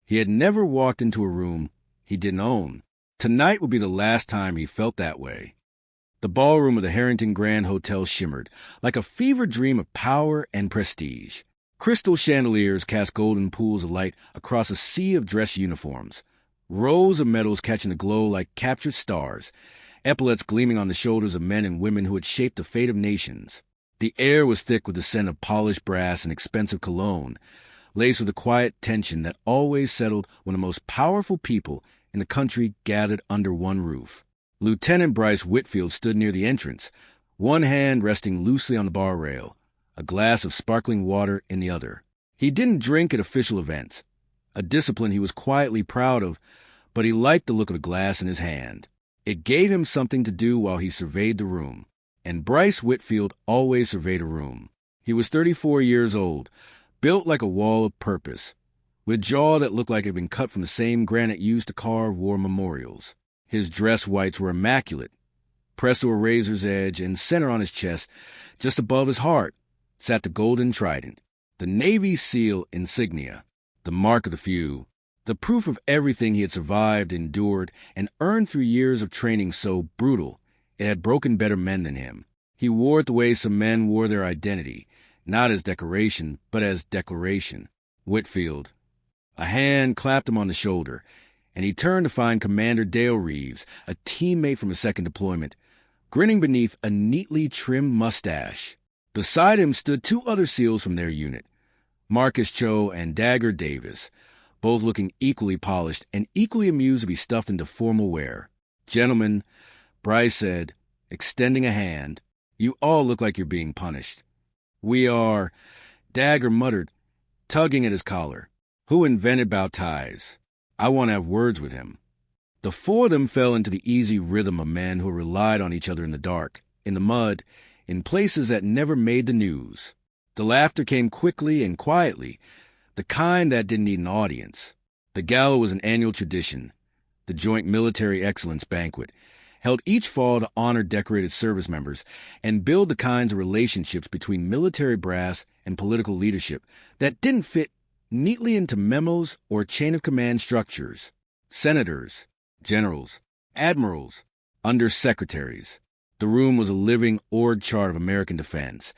He had never walked into a room he didn't own. Tonight would be the last time he felt that way. The ballroom of the Harrington Grand Hotel shimmered, like a fever dream of power and prestige. Crystal chandeliers cast golden pools of light across a sea of dress uniforms, rows of medals catching the glow like captured stars, epaulets gleaming on the shoulders of men and women who had shaped the fate of nations. The air was thick with the scent of polished brass and expensive cologne, laced with the quiet tension that always settled when the most powerful people in the country gathered under one roof. Lieutenant Bryce Whitfield stood near the entrance, one hand resting loosely on the bar rail, a glass of sparkling water in the other. He didn't drink at official events, a discipline he was quietly proud of, but he liked the look of a glass in his hand. It gave him something to do while he surveyed the room. And Bryce Whitfield always surveyed a room. He was 34 years old, built like a wall of purpose, with jaw that looked like it had been cut from the same granite used to carve war memorials. His dress whites were immaculate. Pressed to a razor's edge and center on his chest, just above his heart, sat the golden trident, the Navy SEAL insignia, the mark of the few, the proof of everything he had survived, endured, and earned through years of training so brutal it had broken better men than him. He wore it the way some men wore their identity, not as decoration, but as declaration. Whitfield. A hand clapped him on the shoulder, and he turned to find Commander Dale Reeves, a teammate from his second deployment, grinning beneath a neatly trimmed mustache. Beside him stood two other SEALs from their unit, Marcus Cho and Dagger Davis, both looking equally polished and equally amused to be stuffed into formal wear. "Gentlemen," Bryce said, extending a hand, "you all look like you're being punished." "We are," Dagger muttered, tugging at his collar. "Who invented bow ties? I want to have words with him." The four of them fell into the easy rhythm of men who relied on each other in the dark, in the mud, in places that never made the news. The laughter came quickly and quietly, the kind that didn't need an audience. The gala was an annual tradition, the Joint Military Excellence Banquet, held each fall to honor decorated service members and build the kinds of relationships between military brass and political leadership that didn't fit neatly into memos or chain-of-command structures. Senators, generals, admirals, undersecretaries. The room was a living org chart of American defense,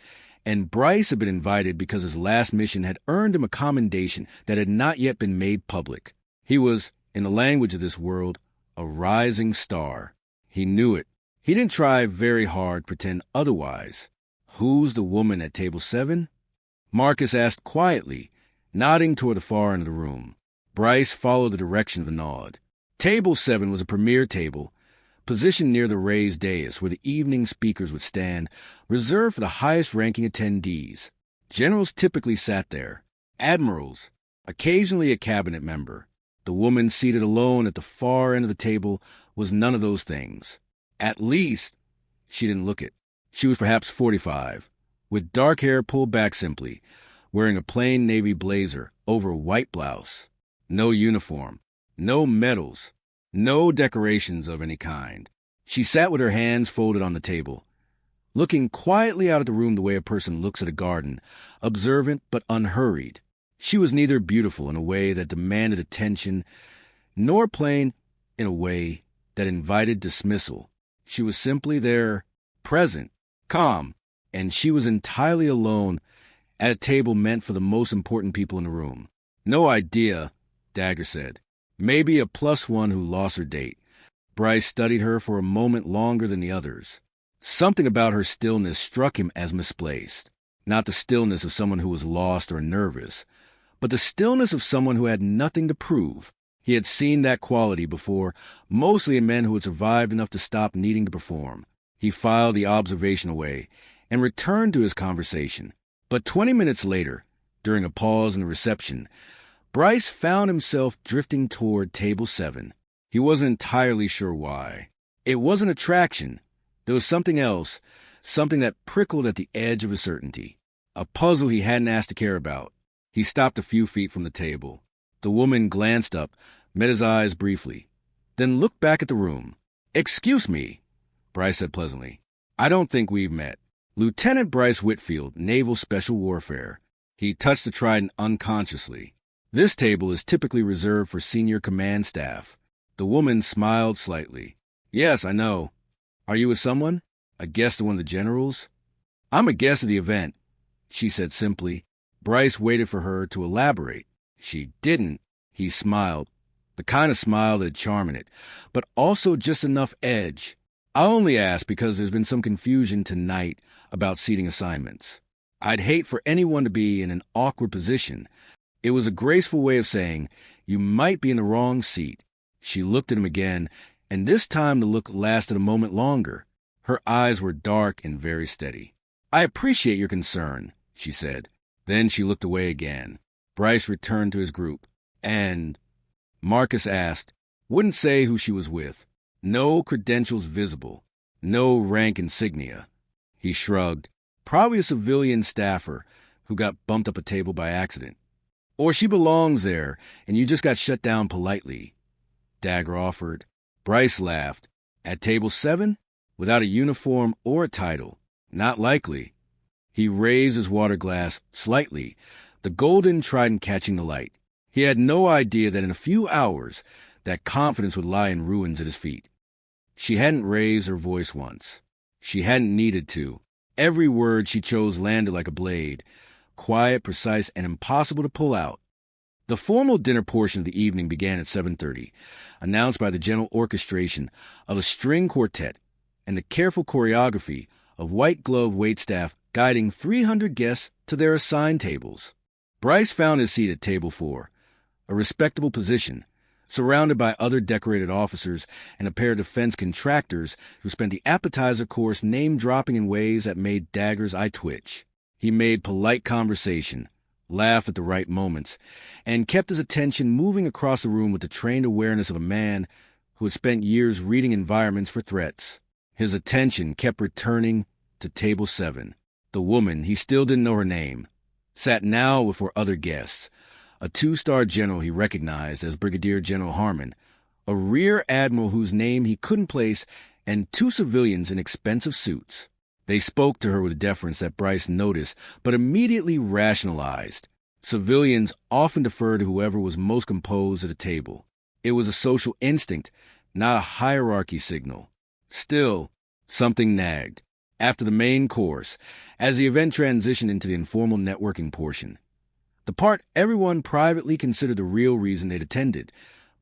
and Bryce had been invited because his last mission had earned him a commendation that had not yet been made public. He was, in the language of this world, a rising star. He knew it. He didn't try very hard to pretend otherwise. "Who's the woman at table 7? Marcus asked quietly, nodding toward the far end of the room. Bryce followed the direction of the nod. Table 7 was a premier table, positioned near the raised dais where the evening speakers would stand, reserved for the highest-ranking attendees. Generals typically sat there. Admirals, occasionally a cabinet member. The woman seated alone at the far end of the table was none of those things. At least, she didn't look it. She was perhaps 45, with dark hair pulled back simply, wearing a plain navy blazer over a white blouse. No uniform, no medals, no decorations of any kind. She sat with her hands folded on the table, looking quietly out at the room the way a person looks at a garden, observant but unhurried. She was neither beautiful in a way that demanded attention, nor plain in a way that invited dismissal. She was simply there, present, calm, and she was entirely alone at a table meant for the most important people in the room. "No idea," Dagger said. "Maybe a +1 who lost her date." Bryce studied her for a moment longer than the others. Something about her stillness struck him as misplaced. Not the stillness of someone who was lost or nervous, but the stillness of someone who had nothing to prove. He had seen that quality before, mostly in men who had survived enough to stop needing to perform. He filed the observation away and returned to his conversation. But 20 minutes later, during a pause in the reception, Bryce found himself drifting toward table 7. He wasn't entirely sure why. It wasn't attraction. There was something else, something that prickled at the edge of his certainty. A puzzle he hadn't asked to care about. He stopped a few feet from the table. The woman glanced up, met his eyes briefly, then looked back at the room. "Excuse me," Bryce said pleasantly. "I don't think we've met. Lieutenant Bryce Whitfield, Naval Special Warfare." He touched the trident unconsciously. This table is typically reserved for senior command staff. The woman smiled slightly. Yes, I know. Are you with someone? A guest of one of the generals? I'm a guest of the event, she said simply. Bryce waited for her to elaborate. She didn't. He smiled. The kind of smile that had charm in it, but also just enough edge. I only ask because there's been some confusion tonight about seating assignments. I'd hate for anyone to be in an awkward position. It was a graceful way of saying, you might be in the wrong seat. She looked at him again, and this time the look lasted a moment longer. Her eyes were dark and very steady. I appreciate your concern, she said. Then she looked away again. Bryce returned to his group. And Marcus asked, wouldn't say who she was with. No credentials visible. No rank insignia. He shrugged. Probably a civilian staffer who got bumped up a table by accident. Or she belongs there, and you just got shut down politely. Dagger offered. Bryce laughed. At table 7? Without a uniform or a title. Not likely. He raised his water glass slightly, the golden trident catching the light. He had no idea that in a few hours that confidence would lie in ruins at his feet. She hadn't raised her voice once. She hadn't needed to. Every word she chose landed like a blade, quiet, precise, and impossible to pull out. The formal dinner portion of the evening began at 7:30, announced by the gentle orchestration of a string quartet and the careful choreography of white-gloved waitstaff guiding 300 guests to their assigned tables. Bryce found his seat at table 4, a respectable position, surrounded by other decorated officers and a pair of defense contractors who spent the appetizer course name-dropping in ways that made Dagger's eye twitch. He made polite conversation, laughed at the right moments, and kept his attention moving across the room with the trained awareness of a man who had spent years reading environments for threats. His attention kept returning to table 7. The woman, he still didn't know her name, sat now with four other guests, a 2-star general he recognized as Brigadier General Harmon, a rear admiral whose name he couldn't place, and 2 civilians in expensive suits. They spoke to her with a deference that Bryce noticed, but immediately rationalized. Civilians often deferred to whoever was most composed at a table. It was a social instinct, not a hierarchy signal. Still, something nagged. After the main course, as the event transitioned into the informal networking portion, the part everyone privately considered the real reason they'd attended,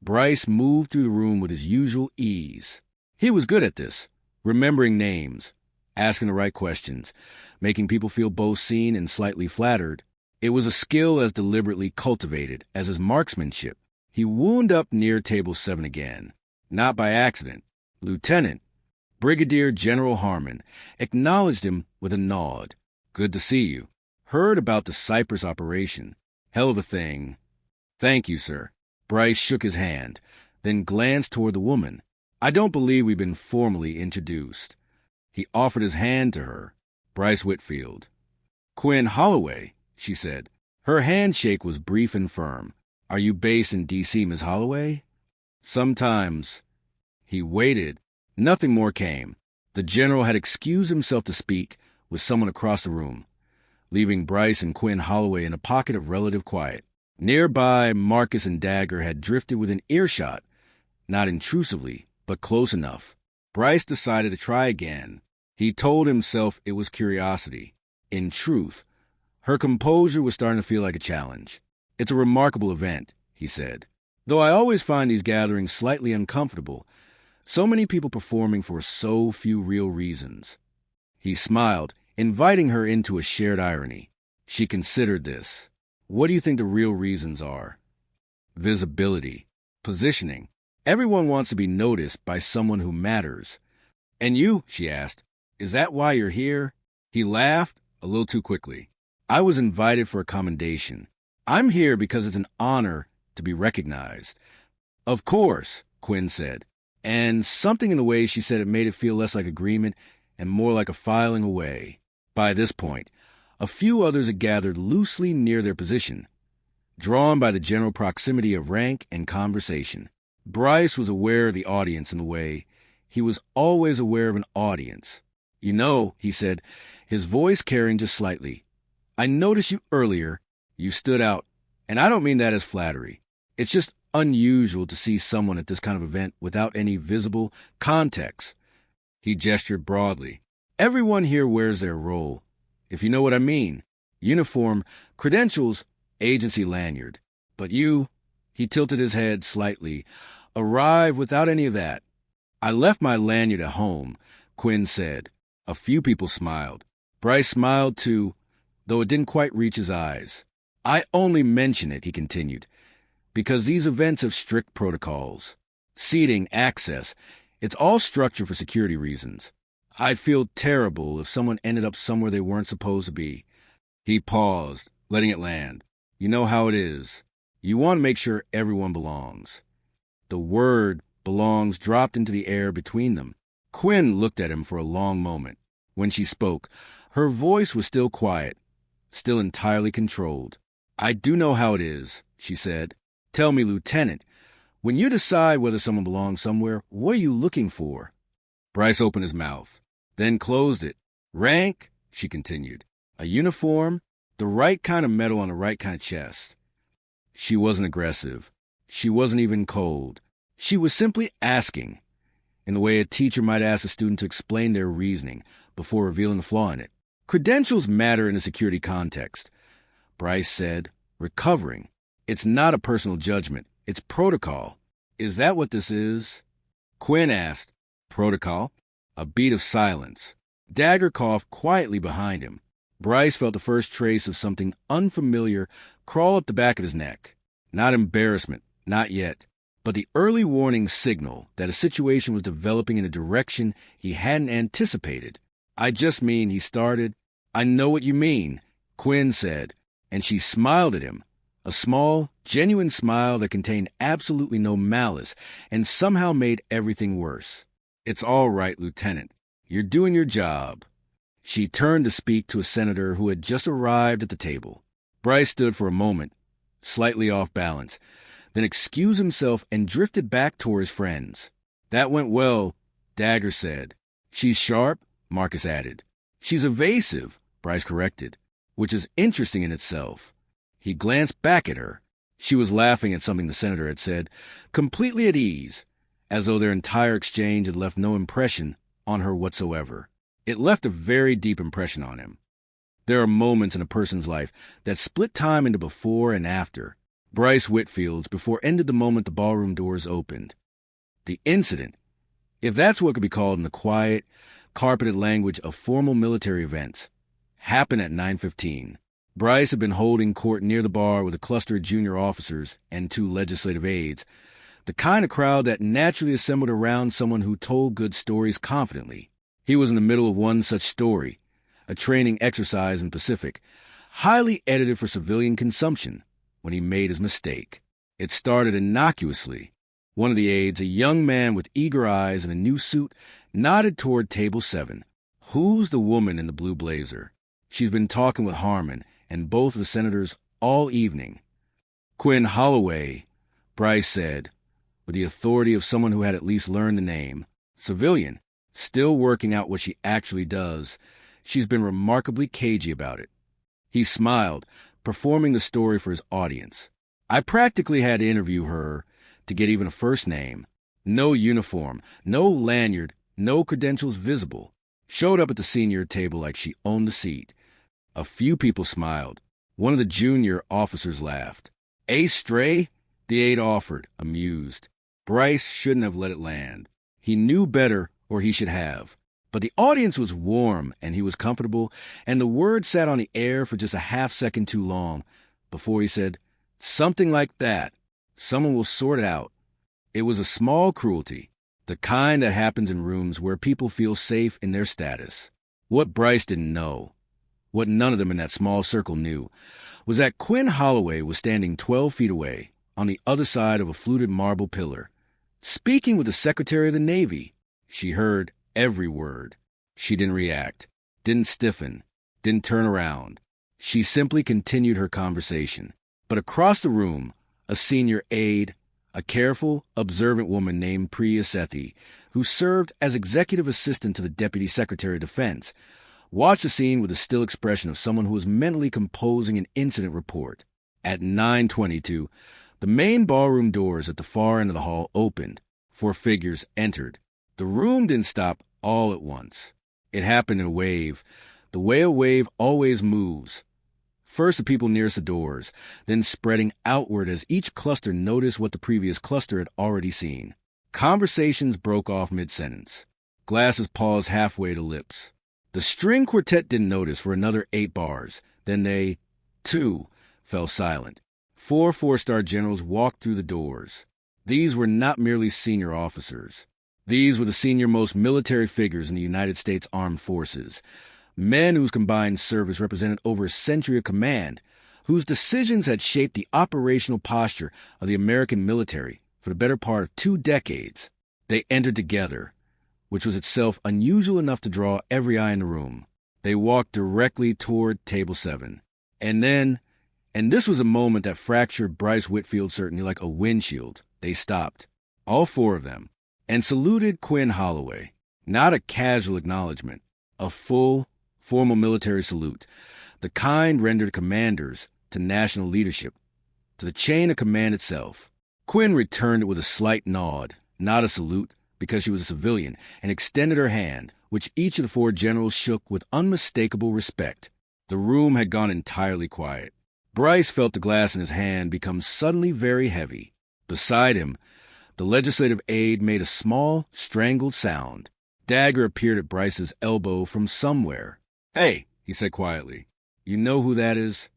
Bryce moved through the room with his usual ease. He was good at this, remembering names, asking the right questions, making people feel both seen and slightly flattered. It was a skill as deliberately cultivated as his marksmanship. He wound up near table 7 again, not by accident. Lieutenant, Brigadier General Harmon, acknowledged him with a nod. Good to see you. Heard about the Cyprus operation. Hell of a thing. Thank you, sir. Bryce shook his hand, then glanced toward the woman. I don't believe we've been formally introduced. He offered his hand to her. Bryce Whitfield. Quinn Holloway, she said. Her handshake was brief and firm. Are you based in D.C., Miss Holloway? Sometimes. He waited. Nothing more came. The general had excused himself to speak with someone across the room, leaving Bryce and Quinn Holloway in a pocket of relative quiet. Nearby, Marcus and Dagger had drifted within earshot, not intrusively, but close enough. Bryce decided to try again. He told himself it was curiosity. In truth, her composure was starting to feel like a challenge. It's a remarkable event, he said. Though I always find these gatherings slightly uncomfortable, so many people performing for so few real reasons. He smiled, inviting her into a shared irony. She considered this. What do you think the real reasons are? Visibility. Positioning. Everyone wants to be noticed by someone who matters. And you, she asked, is that why you're here? He laughed, a little too quickly. I was invited for a commendation. I'm here because it's an honor to be recognized. Of course, Quinn said. And something in the way she said it made it feel less like agreement and more like a filing away. By this point, a few others had gathered loosely near their position, drawn by the general proximity of rank and conversation. Bryce was aware of the audience in the way he was always aware of an audience. You know, he said, his voice carrying just slightly, I noticed you earlier. You stood out, And I don't mean that as flattery. It's just unusual to see someone at this kind of event without any visible context. He gestured broadly. Everyone here wears their role, if you know what I mean. Uniform, credentials, agency lanyard. But you, he tilted his head slightly, arrive without any of that. I left my lanyard at home, Quinn said. A few people smiled. Bryce smiled too, though it didn't quite reach his eyes. I only mention it, he continued, because these events have strict protocols. Seating, access, it's all structured for security reasons. I'd feel terrible if someone ended up somewhere they weren't supposed to be. He paused, letting it land. You know how it is. You want to make sure everyone belongs. The word belongs dropped into the air between them. Quinn looked at him for a long moment. When she spoke, her voice was still quiet, still entirely controlled. I do know how it is, she said. Tell me, Lieutenant, when you decide whether someone belongs somewhere, what are you looking for? Bryce opened his mouth, then closed it. Rank, she continued. A uniform, the right kind of medal on the right kind of chest. She wasn't aggressive. She wasn't even cold. She was simply asking, in the way a teacher might ask a student to explain their reasoning before revealing a flaw in it. Credentials matter in a security context. Bryce said, recovering. It's not a personal judgment. It's protocol. Is that what this is? Quinn asked, protocol? A beat of silence. Dagger coughed quietly behind him. Bryce felt the first trace of something unfamiliar crawl up the back of his neck. Not embarrassment, not yet, but the early warning signal that a situation was developing in a direction he hadn't anticipated. I just mean, he started. I know what you mean, Quinn said, and she smiled at him. A small, genuine smile that contained absolutely no malice and somehow made everything worse. It's all right, Lieutenant. You're doing your job. She turned to speak to a senator who had just arrived at the table. Bryce stood for a moment, slightly off balance, then excused himself and drifted back toward his friends. That went well, Dagger said. She's sharp, Marcus added. She's evasive, Bryce corrected, which is interesting in itself. He glanced back at her. She was laughing at something the senator had said, completely at ease, as though their entire exchange had left no impression on her whatsoever. It left a very deep impression on him. There are moments in a person's life that split time into before and after. Bryce Whitfield's before ended the moment the ballroom doors opened. The incident, if that's what could be called in the quiet, carpeted language of formal military events, happened at 9:15. Bryce had been holding court near the bar with a cluster of junior officers and 2 legislative aides, the kind of crowd that naturally assembled around someone who told good stories confidently. He was in the middle of one such story, a training exercise in Pacific, highly edited for civilian consumption, when he made his mistake. It started innocuously. One of the aides, a young man with eager eyes and a new suit, nodded toward table 7. Who's the woman in the blue blazer? She's been talking with Harmon and both of the senators all evening. Quinn Holloway, Bryce said, with the authority of someone who had at least learned the name. Civilian, still working out what she actually does. She's been remarkably cagey about it. He smiled, performing the story for his audience. I practically had to interview her to get even a first name. No uniform, no lanyard, no credentials visible. Showed up at the senior table like she owned the seat. A few people smiled. One of the junior officers laughed. A stray? The aide offered, amused. Bryce shouldn't have let it land. He knew better, or he should have. But the audience was warm, and he was comfortable, and the word sat on the air for just a half-second too long before he said, something like that. Someone will sort it out. It was a small cruelty, the kind that happens in rooms where people feel safe in their status. What Bryce didn't know, what none of them in that small circle knew, was that Quinn Holloway was standing 12 feet away, on the other side of a fluted marble pillar, speaking with the Secretary of the Navy. She heard every word. She didn't react, didn't stiffen, didn't turn around. She simply continued her conversation. But across the room, a senior aide, a careful, observant woman named Priya Sethi, who served as executive assistant to the Deputy Secretary of Defense, watched the scene with the still expression of someone who was mentally composing an incident report. At 9:22, the main ballroom doors at the far end of the hall opened. 4 figures entered. The room didn't stop all at once. It happened in a wave, the way a wave always moves. First the people nearest the doors, then spreading outward as each cluster noticed what the previous cluster had already seen. Conversations broke off mid-sentence. Glasses paused halfway to lips. The string quartet didn't notice for another 8 bars. Then they, too, fell silent. 4 four-star generals walked through the doors. These were not merely senior officers. These were the senior-most military figures in the United States Armed Forces. Men whose combined service represented over a century of command, whose decisions had shaped the operational posture of the American military for the better part of 2 decades. They entered together, which was itself unusual enough to draw every eye in the room. They walked directly toward Table 7. And then, and this was a moment that fractured Bryce Whitfield certainly like a windshield, they stopped, all 4 of them, and saluted Quinn Holloway. Not a casual acknowledgement, a full, formal military salute, the kind rendered commanders to national leadership, to the chain of command itself. Quinn returned it with a slight nod, not a salute, because she was a civilian, and extended her hand, which each of the 4 generals shook with unmistakable respect. The room had gone entirely quiet. Bryce felt the glass in his hand become suddenly very heavy. Beside him, the legislative aide made a small, strangled sound. Dagger appeared at Bryce's elbow from somewhere. "Hey," he said quietly, "you know who that is?"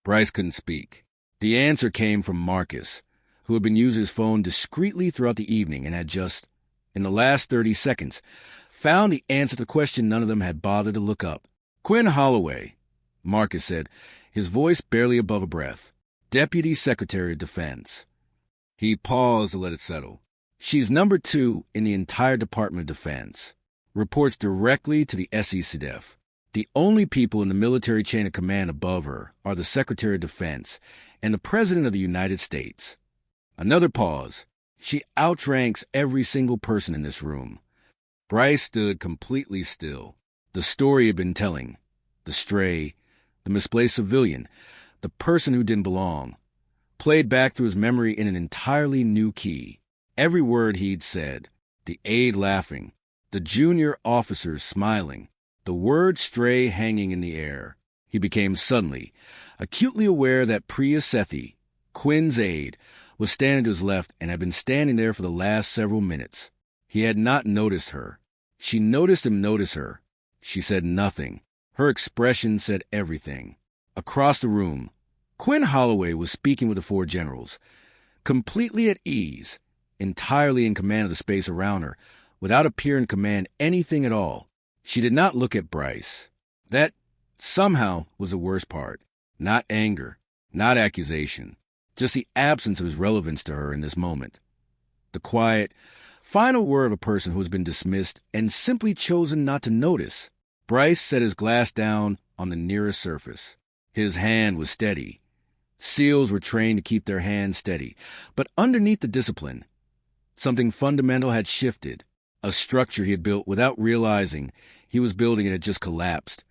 Bryce couldn't speak. The answer came from Marcus, who had been using his phone discreetly throughout the evening and had just, in the last 30 seconds, found the answer to the question none of them had bothered to look up. "Quinn Holloway," Marcus said, his voice barely above a breath. "Deputy Secretary of Defense." He paused to let it settle. "She's number 2 in the entire Department of Defense. Reports directly to the SECDEF. The only people in the military chain of command above her are the Secretary of Defense and the President of the United States." Another pause. "She outranks every single person in this room." Bryce stood completely still. The story he had been telling, the stray, the misplaced civilian, the person who didn't belong, played back through his memory in an entirely new key. Every word he'd said, the aide laughing, the junior officers smiling, the word stray hanging in the air. He became suddenly, acutely aware that Priya Sethi, Quinn's aide, was standing to his left and had been standing there for the last several minutes. He had not noticed her. She noticed him notice her. She said nothing. Her expression said everything. Across the room, Quinn Holloway was speaking with the 4 generals, completely at ease, entirely in command of the space around her, without appearing to command anything at all. She did not look at Bryce. That, somehow, was the worst part. Not anger, not accusation, just the absence of his relevance to her in this moment. The quiet, final word of a person who has been dismissed and simply chosen not to notice. Bryce set his glass down on the nearest surface. His hand was steady. SEALs were trained to keep their hands steady. But underneath the discipline, something fundamental had shifted. A structure he had built without realizing he was building it had just collapsed,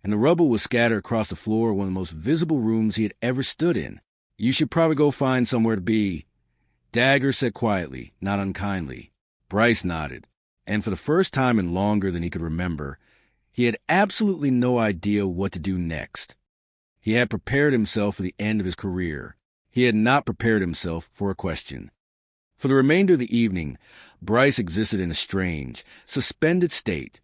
and the rubble was scattered across the floor of one of the most visible rooms he had ever stood in. "You should probably go find somewhere to be," Dagger said quietly, not unkindly. Bryce nodded, and for the first time in longer than he could remember, he had absolutely no idea what to do next. He had prepared himself for the end of his career. He had not prepared himself for a question. For the remainder of the evening, Bryce existed in a strange, suspended state.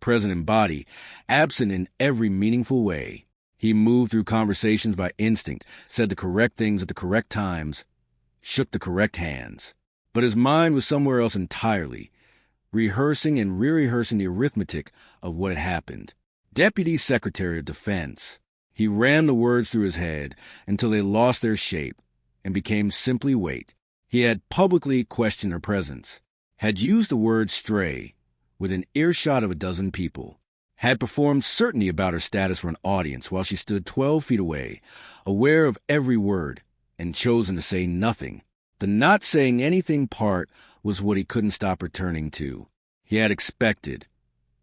Present in body, absent in every meaningful way. He moved through conversations by instinct, said the correct things at the correct times, shook the correct hands. But his mind was somewhere else entirely, rehearsing and re-rehearsing the arithmetic of what had happened. Deputy Secretary of Defense. He rammed the words through his head until they lost their shape and became simply weight. He had publicly questioned her presence, had used the word stray within earshot of a dozen people, had performed certainty about her status for an audience while she stood 12 feet away, aware of every word, and chosen to say nothing. The not saying anything part was what he couldn't stop returning to. He had expected,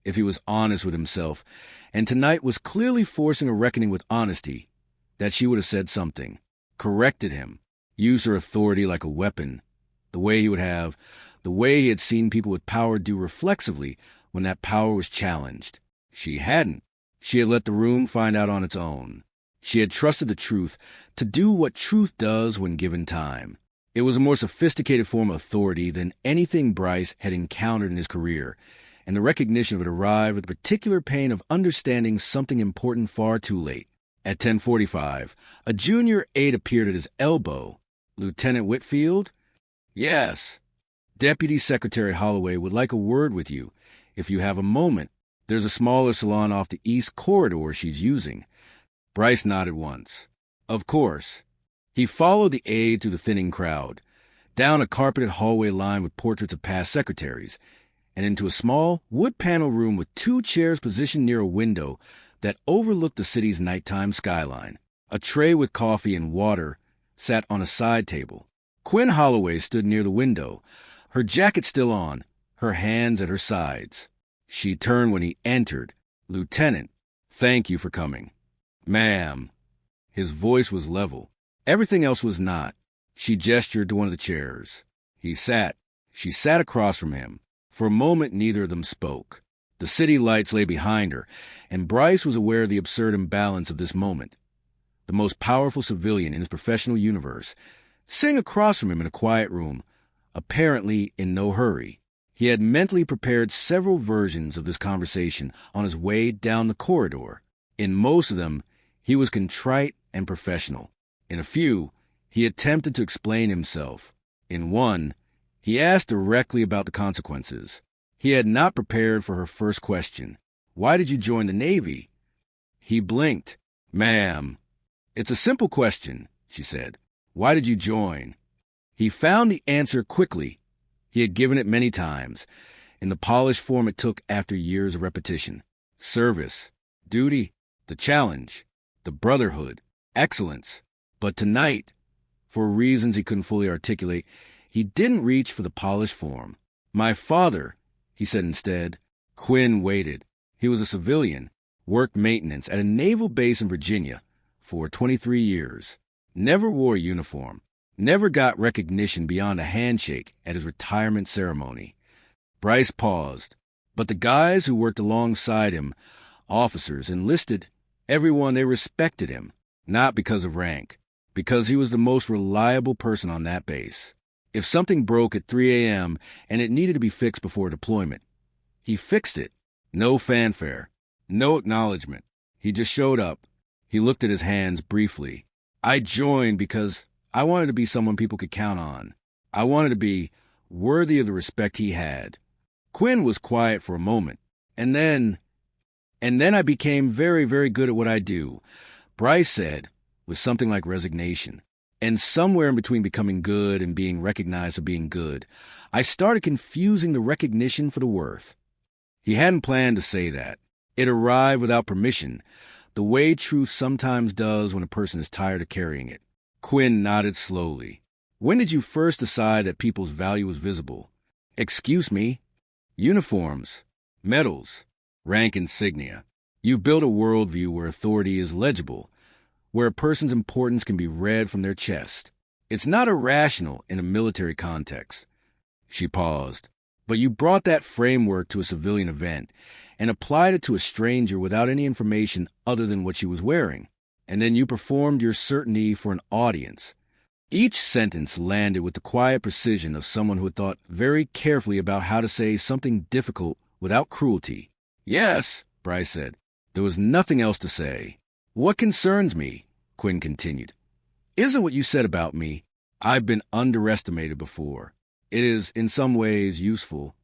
if he was honest with himself, and tonight was clearly forcing a reckoning with honesty, that she would have said something. corrected him, used her authority like a weapon, the way he had seen people with power do reflexively when that power was challenged. She hadn't. She had let the room find out on its own. She had trusted the truth to do what truth does when given time. It was a more sophisticated form of authority than anything Bryce had encountered in his career, and the recognition of it arrived with the particular pain of understanding something important far too late. At 10:45, a junior aide appeared at his elbow. "Lieutenant Whitfield?" "Yes." "Deputy Secretary Holloway would like a word with you, if you have a moment. There's a smaller salon off the east corridor she's using." Bryce nodded once. Of course. He followed the aide through the thinning crowd, down a carpeted hallway lined with portraits of past secretaries, and into a small, wood-paneled room with 2 chairs positioned near a window that overlooked the city's nighttime skyline. A tray with coffee and water sat on a side table. Quinn Holloway stood near the window, her jacket still on, her hands at her sides. She turned when he entered. "Lieutenant, thank you for coming." "Ma'am." His voice was level. Everything else was not. She gestured to one of the chairs. He sat. She sat across from him. For a moment, neither of them spoke. The city lights lay behind her, and Bryce was aware of the absurd imbalance of this moment. The most powerful civilian in his professional universe, sitting across from him in a quiet room, apparently in no hurry. He had mentally prepared several versions of this conversation on his way down the corridor. In most of them, he was contrite and professional. In a few, he attempted to explain himself. In one, he asked directly about the consequences. He had not prepared for her first question. "Why did you join the Navy?" He blinked. "Ma'am." "It's a simple question," she said. "Why did you join?" He found the answer quickly. He had given it many times, in the polished form it took after years of repetition. Service, duty, the challenge, the brotherhood, excellence. But tonight, for reasons he couldn't fully articulate, he didn't reach for the polished form. "My father," he said instead. Quinn waited. He was a civilian, worked maintenance at a naval base in Virginia for 23 years. Never wore a uniform. Never got recognition beyond a handshake at his retirement ceremony. Bryce paused. But the guys who worked alongside him, officers, enlisted, everyone, they respected him. Not because of rank. Because he was the most reliable person on that base. If something broke at 3 a.m. and it needed to be fixed before deployment, he fixed it. No fanfare. No acknowledgement. He just showed up. He looked at his hands briefly. "I joined because I wanted to be someone people could count on. I wanted to be worthy of the respect he had." Quinn was quiet for a moment. And then I became very, very good at what I do," Bryce said, with something like resignation. "And somewhere in between becoming good and being recognized for being good, I started confusing the recognition for the worth." He hadn't planned to say that. It arrived without permission, the way truth sometimes does when a person is tired of carrying it. Quinn nodded slowly. "When did you first decide that people's value was visible?" "Excuse me." "Uniforms, medals, rank insignia. You've built a worldview where authority is legible, where a person's importance can be read from their chest. It's not irrational in a military context." She paused. "But you brought that framework to a civilian event and applied it to a stranger without any information other than what she was wearing. And then you performed your certainty for an audience." Each sentence landed with the quiet precision of someone who had thought very carefully about how to say something difficult without cruelty. "Yes," Bryce said. There was nothing else to say. "What concerns me," Quinn continued, "isn't what you said about me. I've been underestimated before. It is, in some ways, useful."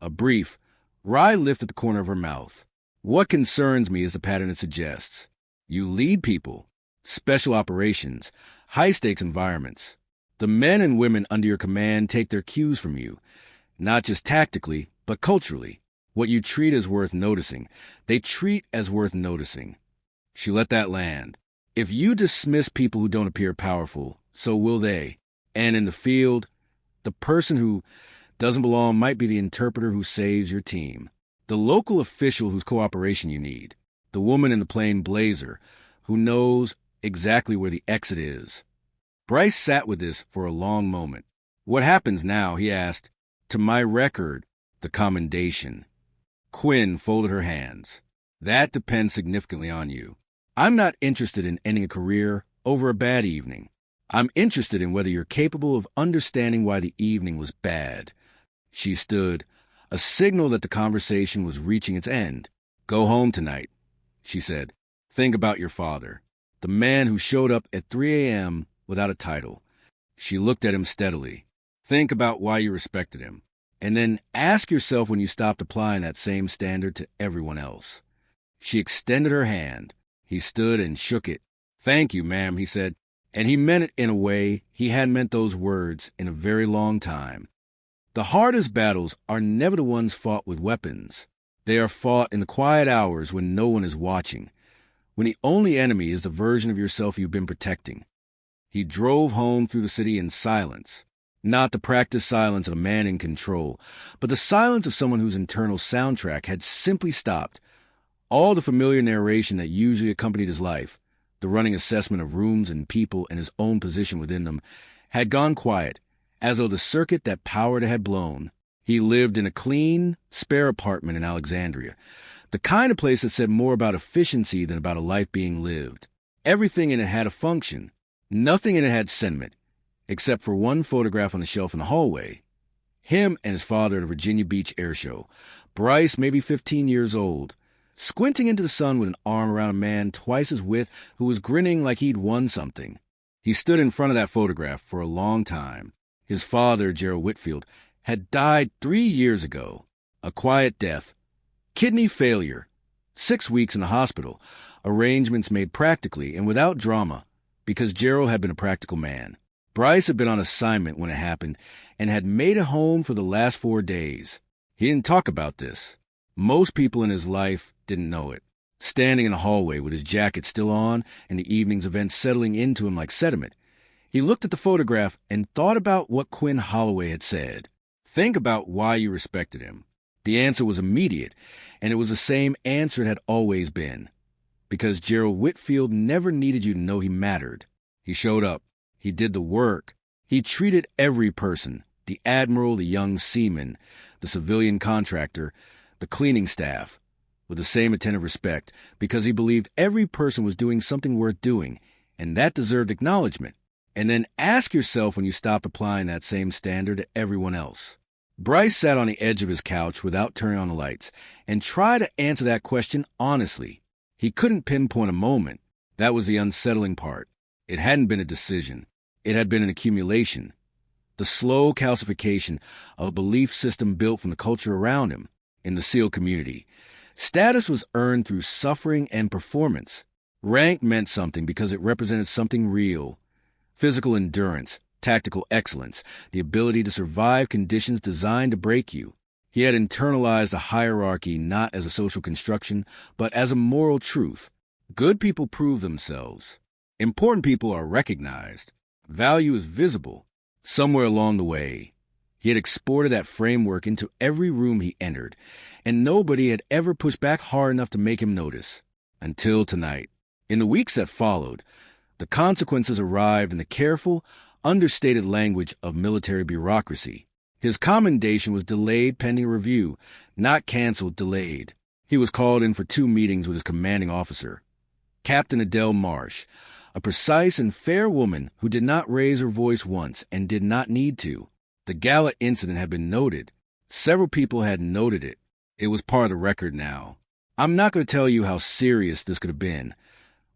A brief, wry lift at the corner of her mouth. "What concerns me is the pattern it suggests. You lead people, special operations, high-stakes environments. The men and women under your command take their cues from you, not just tactically, but culturally. What you treat as worth noticing, they treat as worth noticing." She let that land. "If you dismiss people who don't appear powerful, so will they. And in the field, the person who doesn't belong might be the interpreter who saves your team. The local official whose cooperation you need. The woman in the plain blazer who knows exactly where the exit is. Bryce sat with this for a long moment. What happens now, he asked. To my record, the commendation. Quinn folded her hands. That depends significantly on you. I'm not interested in ending a career over a bad evening. I'm interested in whether you're capable of understanding why the evening was bad. She stood, a signal that the conversation was reaching its end. Go home tonight, she said. Think about your father, the man who showed up at 3 a.m. without a title. She looked at him steadily. Think about why you respected him. And then ask yourself when you stopped applying that same standard to everyone else. She extended her hand. He stood and shook it. Thank you, ma'am, he said. And he meant it in a way he hadn't meant those words in a very long time. The hardest battles are never the ones fought with weapons. They are fought in the quiet hours when no one is watching, when the only enemy is the version of yourself you've been protecting. He drove home through the city in silence. Not the practiced silence of a man in control, but the silence of someone whose internal soundtrack had simply stopped. All the familiar narration that usually accompanied his life, the running assessment of rooms and people and his own position within them, had gone quiet, as though the circuit that powered it had blown. He lived in a clean, spare apartment in Alexandria, the kind of place that said more about efficiency than about a life being lived. Everything in it had a function. Nothing in it had sentiment, except for one photograph on the shelf in the hallway. Him and his father at a Virginia Beach air show. Bryce, maybe 15 years old, squinting into the sun with an arm around a man twice his width who was grinning like he'd won something. He stood in front of that photograph for a long time. His father, Gerald Whitfield, had died 3 years ago. A quiet death. Kidney failure. 6 weeks in the hospital. Arrangements made practically and without drama, because Gerald had been a practical man. Bryce had been on assignment when it happened and had made it home for the last 4 days. He didn't talk about this. Most people in his life didn't know it. Standing in the hallway with his jacket still on and the evening's events settling into him like sediment, he looked at the photograph and thought about what Quinn Holloway had said. Think about why you respected him. The answer was immediate, and it was the same answer it had always been. Because Gerald Whitfield never needed you to know he mattered. He showed up. He did the work. He treated every person, the admiral, the young seaman, the civilian contractor, the cleaning staff, with the same attentive respect, because he believed every person was doing something worth doing, and that deserved acknowledgement. And then ask yourself when you stopped applying that same standard to everyone else. Bryce sat on the edge of his couch without turning on the lights and tried to answer that question honestly. He couldn't pinpoint a moment. That was the unsettling part. It hadn't been a decision. It had been an accumulation. The slow calcification of a belief system built from the culture around him. In the SEAL community, status was earned through suffering and performance. Rank meant something because it represented something real. Physical endurance, tactical excellence, the ability to survive conditions designed to break you. He had internalized a hierarchy not as a social construction, but as a moral truth. Good people prove themselves. Important people are recognized. Value is visible. Somewhere along the way, he had exported that framework into every room he entered, and nobody had ever pushed back hard enough to make him notice. Until tonight. In the weeks that followed, the consequences arrived in the careful, understated language of military bureaucracy. His commendation was delayed pending review, not canceled, delayed. He was called in for 2 meetings with his commanding officer, Captain Adele Marsh, a precise and fair woman who did not raise her voice once and did not need to. The gala incident had been noted. Several people had noted it. It was part of the record now. I'm not going to tell you how serious this could have been,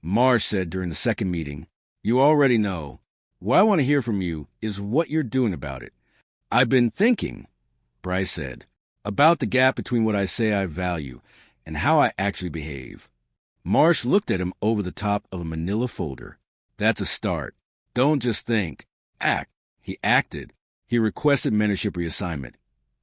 Marsh said during the second meeting. You already know. What I want to hear from you is what you're doing about it. I've been thinking, Bryce said, about the gap between what I say I value and how I actually behave. Marsh looked at him over the top of a manila folder. That's a start. Don't just think. Act. He acted. He requested mentorship reassignment,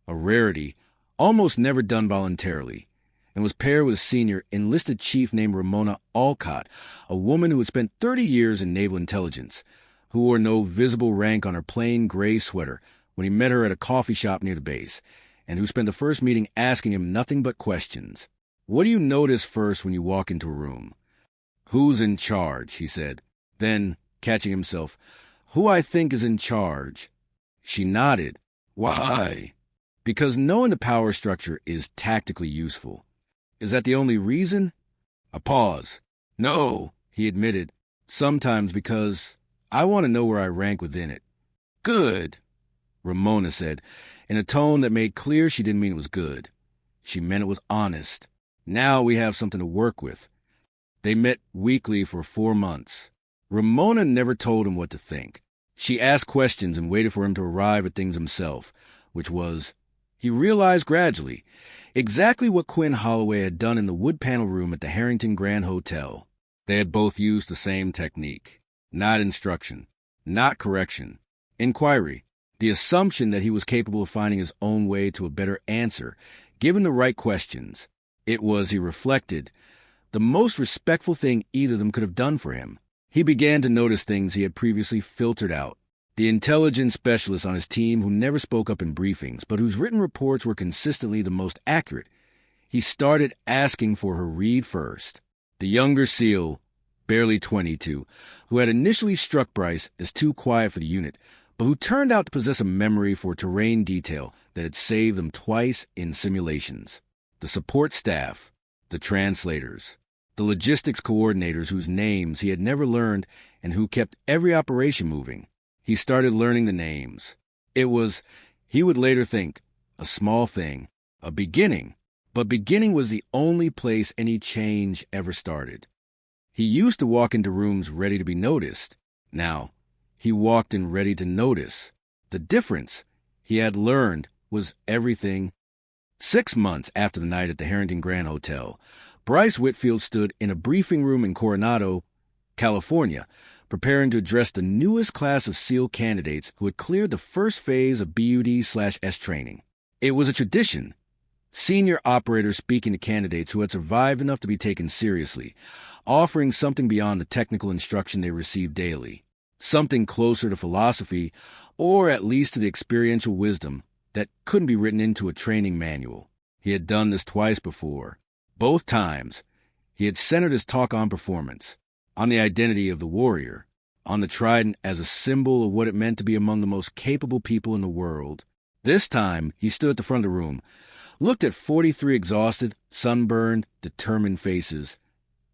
a rarity, almost never done voluntarily, and was paired with a senior enlisted chief named Ramona Alcott, a woman who had spent 30 years in naval intelligence, who wore no visible rank on her plain gray sweater when he met her at a coffee shop near the base, and who spent the first meeting asking him nothing but questions. What do you notice first when you walk into a room? Who's in charge, he said. Then, catching himself, Who I think is in charge. She nodded. Why? Because knowing the power structure is tactically useful. Is that the only reason? A pause. No, he admitted. Sometimes because I want to know where I rank within it. Good, Ramona said, in a tone that made clear she didn't mean it was good. She meant it was honest. Now we have something to work with. They met weekly for 4 months. Ramona never told him what to think. She asked questions and waited for him to arrive at things himself, which was, he realized gradually, exactly what Quinn Holloway had done in the wood panel room at the Harrington Grand Hotel. They had both used the same technique. Not instruction. Not correction. Inquiry. The assumption that he was capable of finding his own way to a better answer, given the right questions. It was, he reflected, the most respectful thing either of them could have done for him. He began to notice things he had previously filtered out. The intelligence specialist on his team who never spoke up in briefings, but whose written reports were consistently the most accurate. He started asking for her read first. The younger SEAL, barely 22, who had initially struck Bryce as too quiet for the unit, but who turned out to possess a memory for terrain detail that had saved them twice in simulations. The support staff, the translators, the logistics coordinators whose names he had never learned and who kept every operation moving. He started learning the names. It was, he would later think, a small thing, a beginning, but beginning was the only place any change ever started. He used to walk into rooms ready to be noticed. Now, he walked in ready to notice. The difference, he had learned, was everything. 6 months after the night at the Harrington Grand Hotel, Bryce Whitfield stood in a briefing room in Coronado, California, preparing to address the newest class of SEAL candidates who had cleared the first phase of BUD/S training. It was a tradition. Senior operators speaking to candidates who had survived enough to be taken seriously, offering something beyond the technical instruction they received daily, something closer to philosophy, or at least to the experiential wisdom that couldn't be written into a training manual. He had done this twice before. Both times, he had centered his talk on performance, on the identity of the warrior, on the trident as a symbol of what it meant to be among the most capable people in the world. This time, he stood at the front of the room, looked at 43 exhausted, sunburned, determined faces,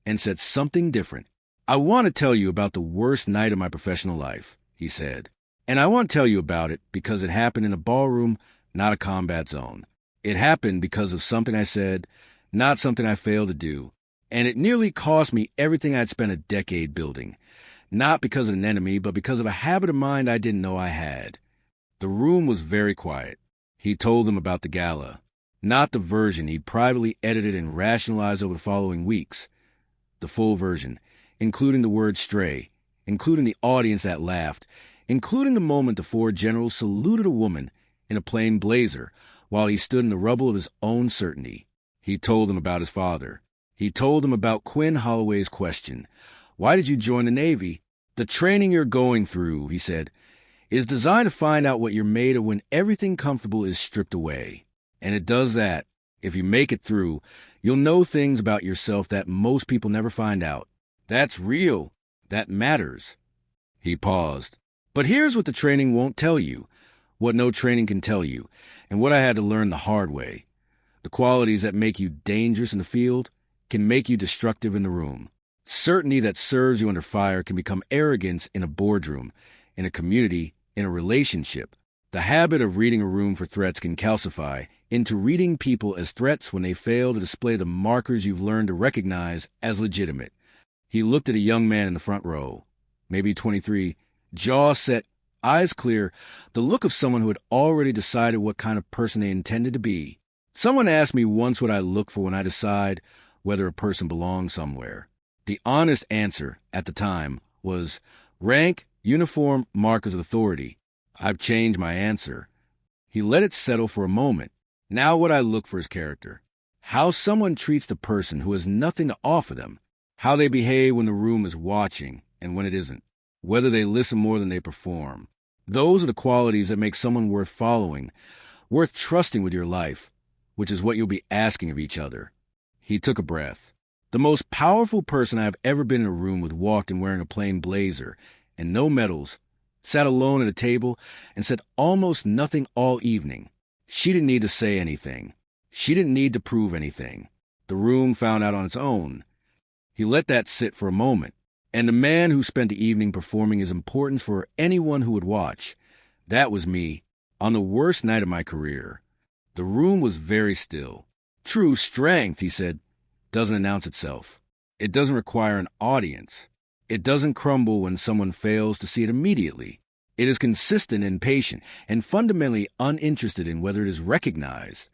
and said something different. I want to tell you about the worst night of my professional life, he said. And I want to tell you about it because it happened in a ballroom, not a combat zone. It happened because of something I said, not something I failed to do. And it nearly cost me everything I'd spent a decade building. Not because of an enemy, but because of a habit of mind I didn't know I had. The room was very quiet. He told them about the gala. Not the version he'd privately edited and rationalized over the following weeks. The full version, including the word stray, including the audience that laughed, including the moment the 4 generals saluted a woman in a plain blazer while he stood in the rubble of his own certainty. He told them about his father. He told them about Quinn Holloway's question. Why did you join the Navy? The training you're going through, he said, is designed to find out what you're made of when everything comfortable is stripped away. And it does that. If you make it through, you'll know things about yourself that most people never find out. That's real. That matters. He paused. But here's what the training won't tell you, what no training can tell you, and what I had to learn the hard way. The qualities that make you dangerous in the field can make you destructive in the room. Certainty that serves you under fire can become arrogance in a boardroom, in a community, in a relationship. The habit of reading a room for threats can calcify into reading people as threats when they fail to display the markers you've learned to recognize as legitimate. He looked at a young man in the front row, maybe 23, jaw set, eyes clear, the look of someone who had already decided what kind of person they intended to be. Someone asked me once what I look for when I decide whether a person belongs somewhere. The honest answer, at the time, was rank, uniform, markers of authority. I've changed my answer. He let it settle for a moment. Now what I look for is character. How someone treats the person who has nothing to offer them. How they behave when the room is watching and when it isn't. Whether they listen more than they perform. Those are the qualities that make someone worth following, worth trusting with your life, which is what you'll be asking of each other. He took a breath. The most powerful person I have ever been in a room with walked in wearing a plain blazer and no medals, sat alone at a table, and said almost nothing all evening. She didn't need to say anything. She didn't need to prove anything. The room found out on its own. He let that sit for a moment. And the man who spent the evening performing his importance for anyone who would watch, that was me, on the worst night of my career. The room was very still. True strength, he said, doesn't announce itself. It doesn't require an audience. It doesn't crumble when someone fails to see it immediately. It is consistent and patient, and fundamentally uninterested in whether it is recognized.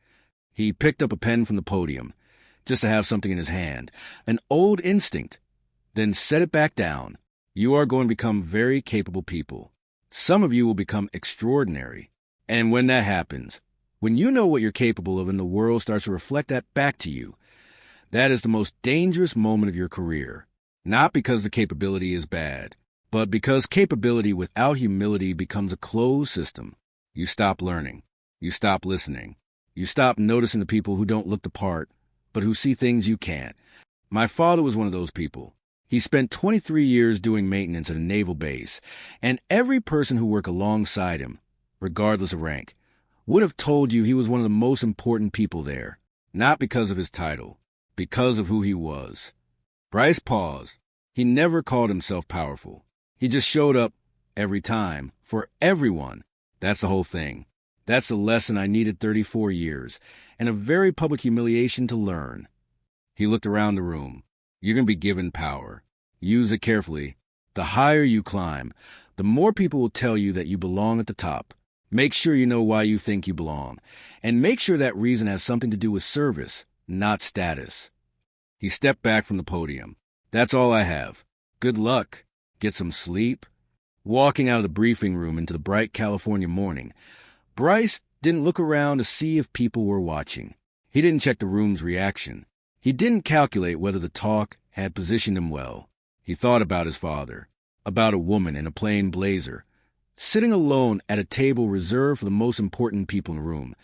He picked up a pen from the podium, just to have something in his hand, an old instinct. Then set it back down. You are going to become very capable people. Some of you will become extraordinary. And when that happens, when you know what you're capable of and the world starts to reflect that back to you, that is the most dangerous moment of your career. Not because the capability is bad, but because capability without humility becomes a closed system. You stop learning. You stop listening. You stop noticing the people who don't look the part, but who see things you can't. My father was one of those people. He spent 23 years doing maintenance at a naval base, and every person who worked alongside him, regardless of rank, would have told you he was one of the most important people there, not because of his title, because of who he was. Bryce paused. He never called himself powerful. He just showed up every time, for everyone. That's the whole thing. That's the lesson I needed 34 years, and a very public humiliation to learn. He looked around the room. You're going to be given power. Use it carefully. The higher you climb, the more people will tell you that you belong at the top. Make sure you know why you think you belong, and make sure that reason has something to do with service, not status. He stepped back from the podium. That's all I have. Good luck. Get some sleep. Walking out of the briefing room into the bright California morning, Bryce didn't look around to see if people were watching. He didn't check the room's reaction. He didn't calculate whether the talk had positioned him well. He thought about his father, about a woman in a plain blazer, sitting alone at a table reserved for the most important people in the room,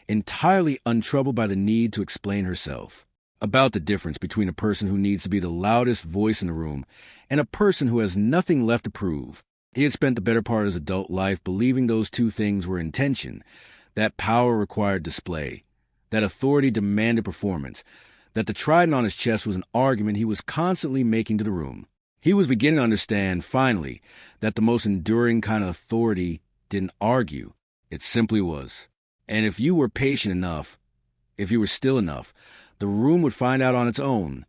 entirely untroubled by the need to explain herself, about the difference between a person who needs to be the loudest voice in the room and a person who has nothing left to prove. He had spent the better part of his adult life believing those two things were in tension, that power required display, that authority demanded performance, that the trident on his chest was an argument he was constantly making to the room. He was beginning to understand, finally, that the most enduring kind of authority didn't argue. It simply was. And if you were patient enough, if you were still enough, the room would find out on its own